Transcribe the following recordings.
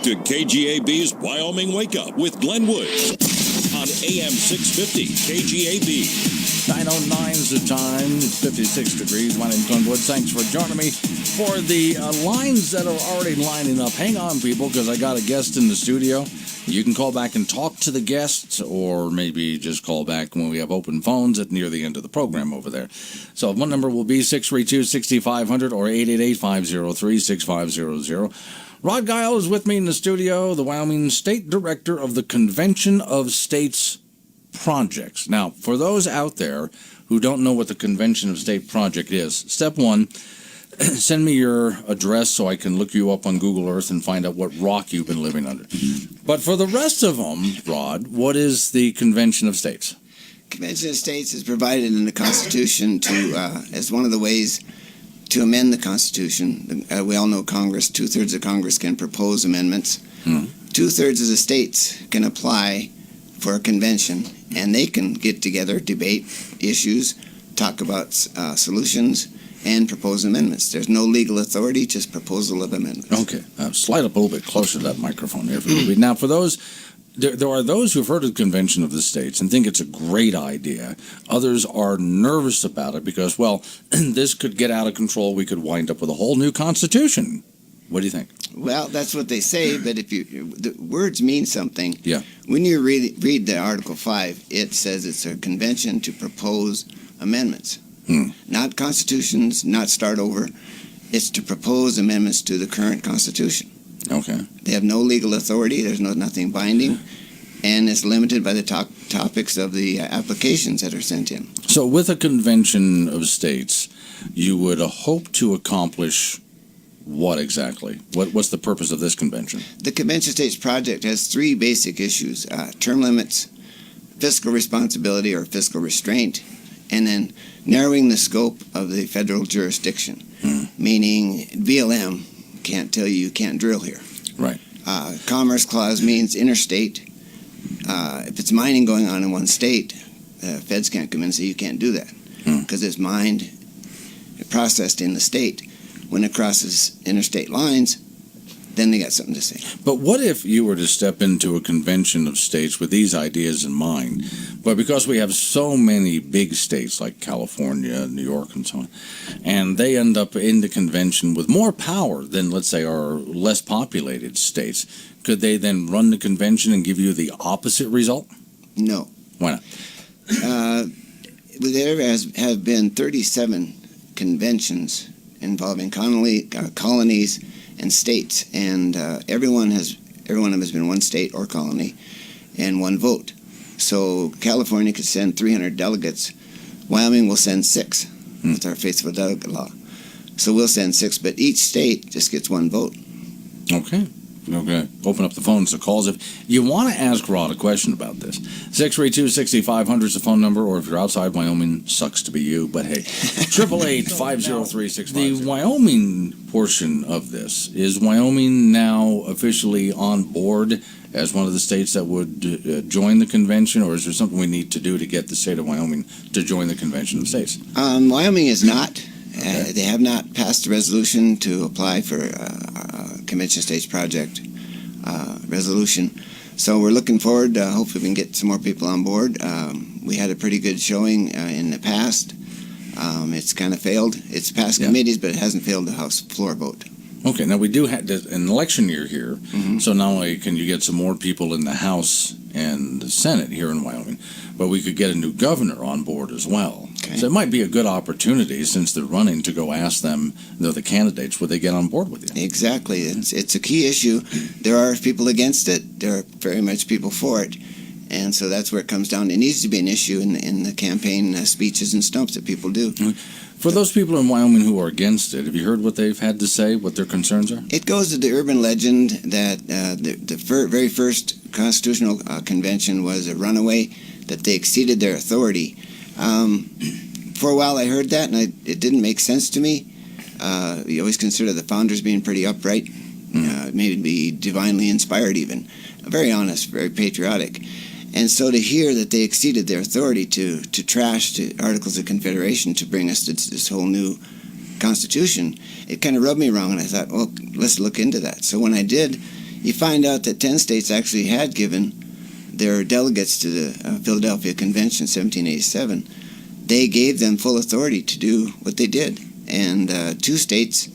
to KGAB's Wyoming Wake Up with Glenn Woods on AM 650 KGAB. 9:09 is the time. It's 56 degrees. My name's Glenn Woods. Thanks for joining me for the lines that are already lining up. Hang on, people, because I got a guest in the studio. You can call back and talk to the guests, or maybe just call back when we have open phones at near the end of the program over there. So one number will be 632-6500 or 888-503-6500. Rod Geil is with me in the studio, the Wyoming State Director of the Convention of States Projects. Now, for those out there who don't know what the Convention of State Project is, step one, send me your address so I can look you up on Google Earth and find out what rock you've been living under. But for the rest of them, Rod, what is the Convention of States? Convention of States is provided in the Constitution to as one of the ways to amend the Constitution. We all know Congress, two-thirds of Congress can propose amendments. Two-thirds of the states can apply for a convention, and they can get together, debate issues, talk about solutions, and propose amendments. There's no legal authority, just proposal of amendments. Okay. Slide up a little bit closer to that microphone here. Now, for those, there are those who've heard of the Convention of the States and think it's a great idea. Others are nervous about it because, well, this could get out of control. We could wind up with a whole new constitution. What do you think? Well, that's what they say, but if the words mean something. Yeah. When you read the Article 5, it says it's a convention to propose amendments. Not constitutions, not start over. It's to propose amendments to the current Constitution. Okay. They have no legal authority. There's nothing binding. And it's limited by the topics of the applications that are sent in. So with a Convention of States, you would hope to accomplish what exactly? What's the purpose of this convention? The Convention of States project has three basic issues: term limits, fiscal responsibility or fiscal restraint, and then narrowing the scope of the federal jurisdiction, meaning BLM can't tell you can't drill here. Right. Commerce Clause means interstate. If it's mining going on in one state, feds can't come in and say you can't do that because it's mined, processed in the state. When it crosses interstate lines, then they got something to say. But what if you were to step into a convention of states with these ideas in mind, but because we have so many big states like California, New York, and so on, and they end up in the convention with more power than, let's say, our less populated states, could they then run the convention and give you the opposite result? No. Why not? There have been 37 conventions involving colonies and states, and every one of them has been one state or colony and one vote. So California could send 300 delegates. Wyoming will send 6 with our faithful delegate law. So we'll send 6, but each state just gets one vote. Okay. Open up the phones to calls. If you want to ask Rod a question about this, 632-6500 is the phone number, or if you're outside Wyoming, sucks to be you, but hey, 888-503-6500. The Wyoming portion of this, is Wyoming now officially on board as one of the states that would join the convention, or is there something we need to do to get the state of Wyoming to join the Convention of States? Wyoming is not. Okay. They have not passed a resolution to apply for Convention of States project resolution. So we're looking forward. Hopefully we can get some more people on board. We had a pretty good showing in the past. It's kind of failed. It's passed committees, but it hasn't failed the House floor vote. Okay, now we do have an election year here, so not only can you get some more people in the House and the Senate here in Wyoming, but we could get a new governor on board as well. Okay. So it might be a good opportunity, since they're running, to go ask them, the candidates, would they get on board with you? Exactly. It's a key issue. There are people against it. There are very much people for it. And so that's where it comes down. It needs to be an issue in the campaign speeches and stumps that people do. For those people in Wyoming who are against it, have you heard what they've had to say, what their concerns are? It goes to the urban legend that the very first constitutional convention was a runaway, that they exceeded their authority. For a while I heard that, and it didn't make sense to me. You always consider the founders being pretty upright, maybe divinely inspired even. Very honest, very patriotic. And so to hear that they exceeded their authority to trash the Articles of Confederation to bring us to this whole new Constitution, it kind of rubbed me wrong, and I thought, well, let's look into that. So when I did, you find out that 10 states actually had given their delegates to the Philadelphia Convention 1787. They gave them full authority to do what they did. And 2 states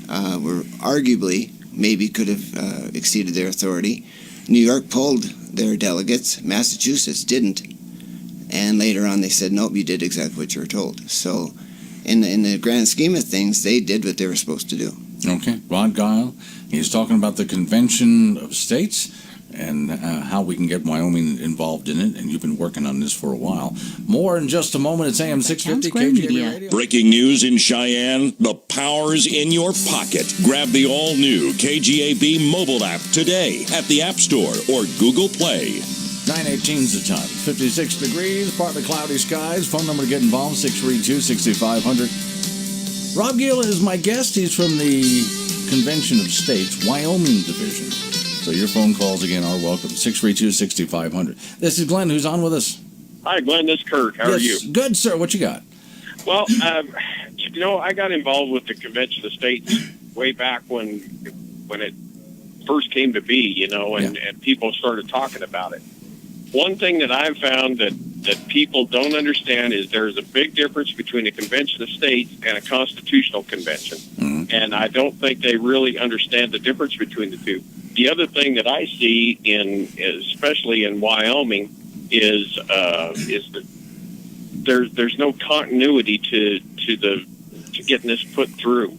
were arguably, maybe could have exceeded their authority. New York pulled their delegates. Massachusetts didn't. And later on they said, nope, you did exactly what you were told. So in the grand scheme of things, they did what they were supposed to do. Okay. Rod Geil, he's talking about the Convention of States and how we can get Wyoming involved in it, and you've been working on this for a while. More in just a moment. It's AM 650 KGAB Radio. Breaking news in Cheyenne, the power's in your pocket. Grab the all-new KGAB mobile app today at the App Store or Google Play. 9:18's the time. 56 degrees, partly cloudy skies. Phone number to get involved, 632-6500. Rob Geil is my guest. He's from the Convention of States, Wyoming Division. So your phone calls again are welcome. 632-6500. This is Glenn, who's on with us. Hi, Glenn. This is Kurt. How are you? Good, sir. What you got? Well, I got involved with the Convention of States way back when it first came to be, and people started talking about it. One thing that I've found that people don't understand is there's a big difference between a Convention of States and a constitutional convention. Mm-hmm. And I don't think they really understand the difference between the two. The other thing that I see especially in Wyoming, is that there's no continuity to getting this put through.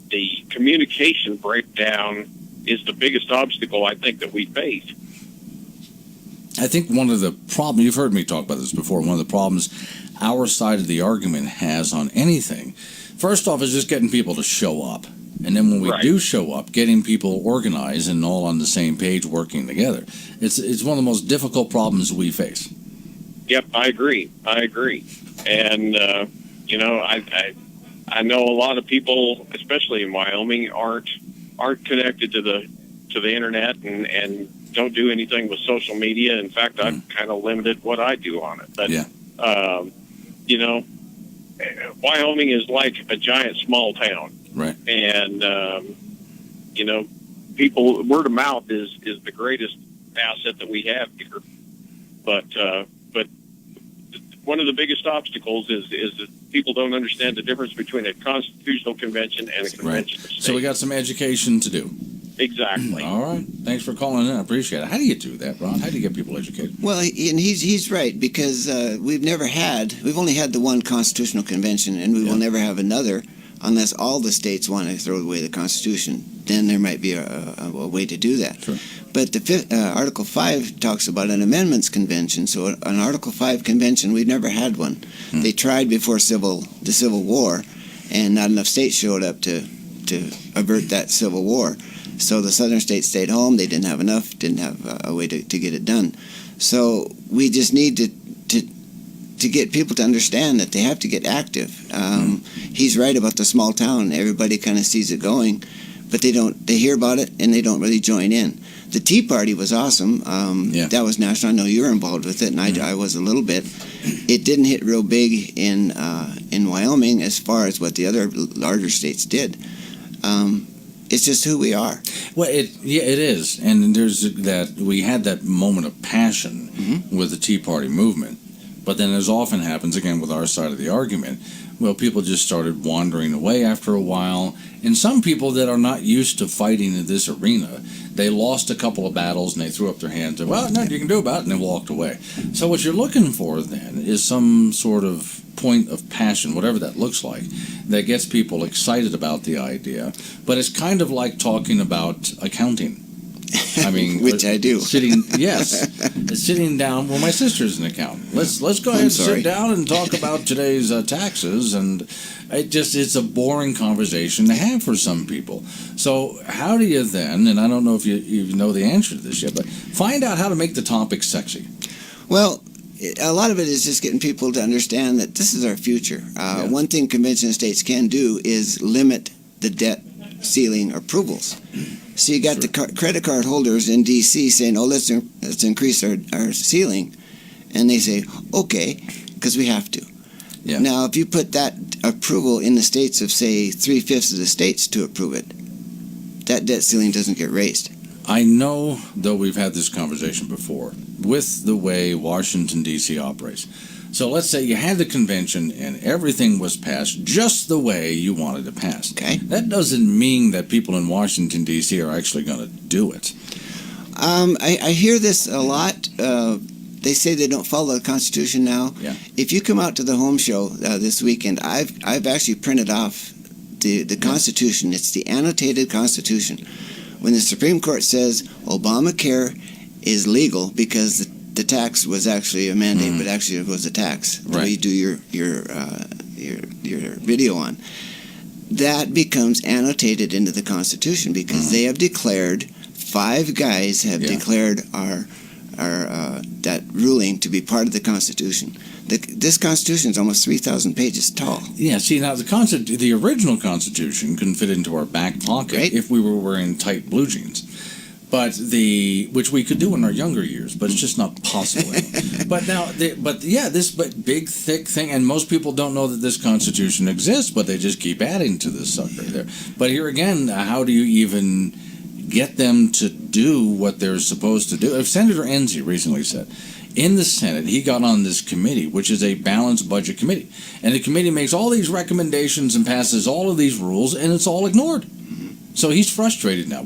The communication breakdown is the biggest obstacle I think that we face. I think one of the problems, you've heard me talk about this before, one of the problems our side of the argument has on anything, first off, is just getting people to show up. And then when we do show up, getting people organized and all on the same page working together. It's one of the most difficult problems we face. Yep, I agree. And, I know a lot of people, especially in Wyoming, aren't connected to the internet and don't do anything with social media. In fact, I've kind of limited what I do on it. But, Wyoming is like a giant small town. Right. And, people, word of mouth is the greatest asset that we have here. But one of the biggest obstacles is that people don't understand the difference between a constitutional convention and a convention of states. So we got some education to do. Exactly. All right. Thanks for calling in. I appreciate it. How do you do that, Ron? How do you get people educated? Well, and he's right, because we've only had the one constitutional convention, and we will never have another unless all the states want to throw away the Constitution. Then there might be a way to do that. Sure. But Article 5 talks about an amendments convention. So an Article 5 convention, we've never had one. They tried before the Civil War, and not enough states showed up to avert that Civil War. So the southern states stayed home. They didn't have enough, didn't have a way to get it done. So we just need to get people to understand that they have to get active. He's right about the small town. Everybody kind of sees it going, but they hear about it and they don't really join in. The Tea Party was awesome. That was national. I know you were involved with it, and I was a little bit. It didn't hit real big in Wyoming as far as what the other larger states did. It's just who we are. Well, it is, and there's that. We had that moment of passion with the Tea Party movement, but then, as often happens again with our side of the argument, well, people just started wandering away after a while. And some people that are not used to fighting in this arena, they lost a couple of battles and they threw up their hands and, well, nothing you can do about it, and they walked away. So what you're looking for then is some sort of point of passion, whatever that looks like, that gets people excited about the idea. But it's kind of like talking about accounting. I mean, which I do. Sitting down. Well, my sister's an accountant. Let's go ahead and sit down and talk about today's taxes, and it's a boring conversation to have for some people. So how do you then? And I don't know if you know the answer to this yet, but find out how to make the topic sexy. Well, a lot of it is just getting people to understand that this is our future. One thing Convention of States can do is limit the debt ceiling approvals. So you got the credit card holders in D.C. saying, oh, let's increase our ceiling. And they say, okay, because we have to. Yeah. Now, if you put that approval in the states of, say, 3/5 of the states to approve it, that debt ceiling doesn't get raised. I know, though we've had this conversation before, with the way Washington, D.C. operates. So let's say you had the convention and everything was passed just the way you wanted it passed. Okay. That doesn't mean that people in Washington, D.C. are actually going to do it. I hear this a lot. They say they don't follow the Constitution now. Yeah. If you come out to the home show this weekend, I've actually printed off the Constitution. It's the annotated Constitution. When the Supreme Court says Obamacare is legal because the tax was actually a mandate, but actually it was a tax. The way you do your video on, that becomes annotated into the Constitution because they have declared, 5 guys have declared our that ruling to be part of the Constitution. This Constitution is almost 3,000 pages tall. Yeah, see, now the original Constitution couldn't fit into our back pocket if we were wearing tight blue jeans. But which we could do in our younger years, but it's just not possible anymore. But now, this big thick thing, and most people don't know that this Constitution exists, but they just keep adding to this sucker there. But here again, how do you even get them to do what they're supposed to do? Senator Enzi recently said, in the Senate, he got on this committee, which is a balanced budget committee, and the committee makes all these recommendations and passes all of these rules, and it's all ignored. So he's frustrated now.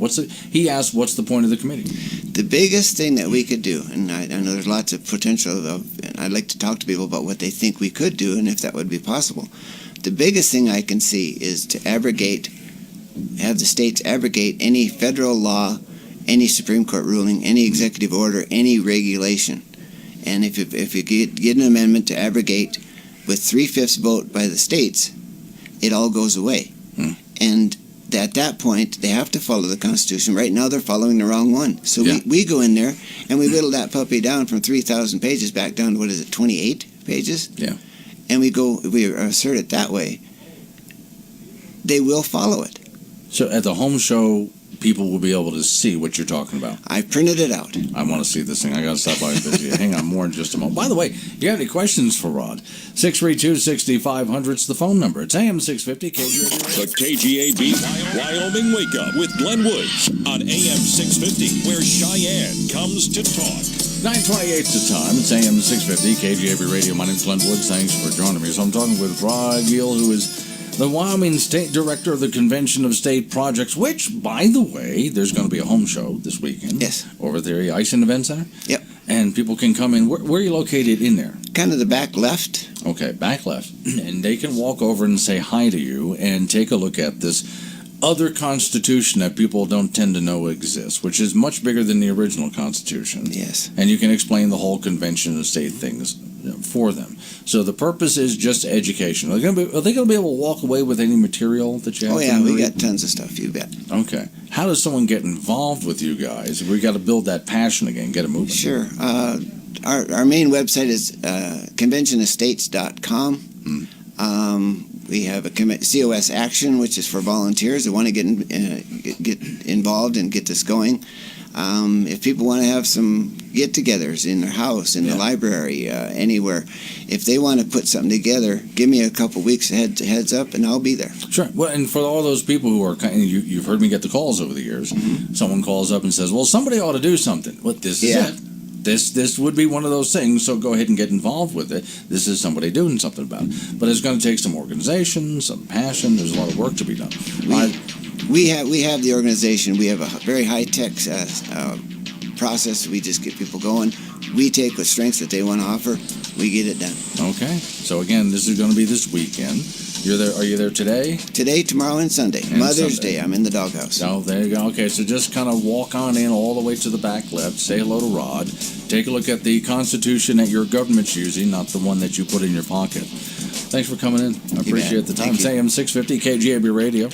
He asked, what's the point of the committee? The biggest thing that we could do, and I know there's lots of potential, and I'd like to talk to people about what they think we could do and if that would be possible. The biggest thing I can see is to have the states abrogate any federal law, any Supreme Court ruling, any executive order, any regulation. And if you get an amendment to abrogate with 3/5 vote by the states, it all goes away. And at that point, they have to follow the Constitution. Right now, they're following the wrong one. So we go in there and we whittle that puppy down from 3,000 pages back down to, 28 pages? Yeah. And we assert it that way. They will follow it. So at the home show, people will be able to see what you're talking about. I printed it out. I want to see this thing. I got to stop by and visit you. Hang on more in just a moment. By the way, you have any questions for Rod? 632-6500 is the phone number. It's AM 650 KGAB. The KGAB Wyoming Wake Up with Glenn Woods on AM 650, where Cheyenne comes to talk. 9:28 the time. It's AM 650 KGAB Radio. My name's Glenn Woods. Thanks for joining me. So I'm talking with Rod Geil, who is the Wyoming State Director of the Convention of State Projects, which, by the way, there's going to be a home show this weekend. Yes. Over at the Ice and Event Center? Yep. And people can come in. Where are you located in there? Kind of the back left. Okay, back left. And they can walk over and say hi to you and take a look at this other Constitution that people don't tend to know exists, which is much bigger than the original Constitution. Yes. And you can explain the whole Convention of State things for them. So the purpose is just education. Are they going to be able to walk away with any material that you have? Oh, yeah, we got tons of stuff, you bet. Okay. How does someone get involved with you guys? We got to build that passion again, get it moving. Sure. Our main website is conventionestates.com. We have a COS Action, which is for volunteers that want to get involved and get this going. If people want to have some get-togethers in their house, in the library, anywhere, if they want to put something together, give me a couple weeks heads up, and I'll be there. Sure. Well, and for all those people who are you've heard me get the calls over the years. Someone calls up and says, "Well, somebody ought to do something." Well, this is it. This would be one of those things, so go ahead and get involved with it. This is somebody doing something about it. But it's going to take some organization, some passion. There's a lot of work to be done. We have the organization. We have a very high-tech process. We just get people going. We take the strengths that they want to offer. We get it done. Okay. So, again, this is going to be this weekend. You're there. Are you there today? Today, tomorrow, and Sunday. And Mother's Sunday. Day. I'm in the doghouse. Oh, there you go. Okay, so just kind of walk on in all the way to the back left. Say hello to Rod. Take a look at the Constitution that your government's using, not the one that you put in your pocket. Thanks for coming in. I appreciate the time. It's AM 650 KGAB Radio.